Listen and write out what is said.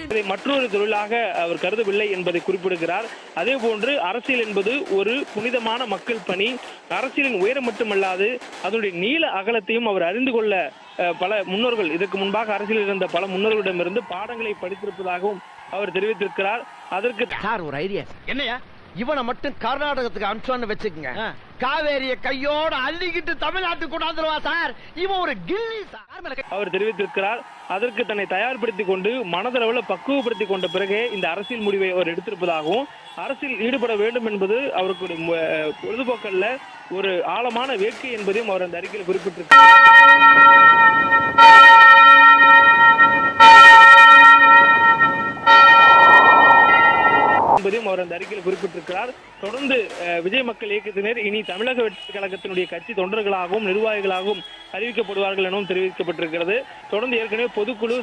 இதை மற்றொரு தொழிலாக அவர் கருதவில்லை என்பதை குறிப்பிடுகிறார். அதே போன்று அரசியல் என்பது ஒரு புனிதமான மக்கள் பணி. அரசியலின் உயரம் மட்டுமல்லாது அதனுடைய நீள அகலத்தையும் அவர் அறிந்து கொள்ள பல முன்னோர்கள், இதற்கு முன்பாக அரசியலில் இருந்த பல முன்னோர்களிடமிருந்து பாடங்களை படித்திருப்பதாகவும் அவர் தெரிவித்திருக்கிறார். அதற்கு சார் ஒரு ஐடியா. என்னையா, இவனை மட்டும் கர்நாடகத்துக்கு அனுப்பிச்சோன்னு வச்சுக்கோங்க, காவேரிய கையோட அள்ளிக்கிட்டு தமிழ்நாட்டுக்கு கொண்டாந்துருவா சார். இவன் ஒரு கில்லி சார் அவர் தெரிவித்திருக்கிறார். அதற்கு தன்னை தயார்படுத்திக் கொண்டு மனதளவில் பக்குவப்படுத்திக் கொண்ட பிறகே இந்த அரசியல் முடிவை அவர் எடுத்திருப்பதாகவும், அரசியல் ஈடுபட வேண்டும் என்பது அவருக்கு பொழுதுபோக்கல்ல, ஒரு ஆழமான வேட்கை என்பதையும் அவர் அந்த அறிக்கையில் குறிப்பிட்டிருக்கிறார். என்பதையும் அவர் அந்த அறிக்கையில் குறிப்பிட்டிருக்கிறார். தொடர்ந்து விஜய் மக்கள் இயக்கத்தினர் இனி தமிழக வெற்றி கழகத்தினுடைய கட்சி தொண்டர்களாகவும் நிர்வாகிகளாகவும் அறிவிக்கப்படுவார்கள் எனவும் தெரிவிக்கப்பட்டிருக்கிறது. தொடர்ந்து ஏற்கனவே பொதுக்குழு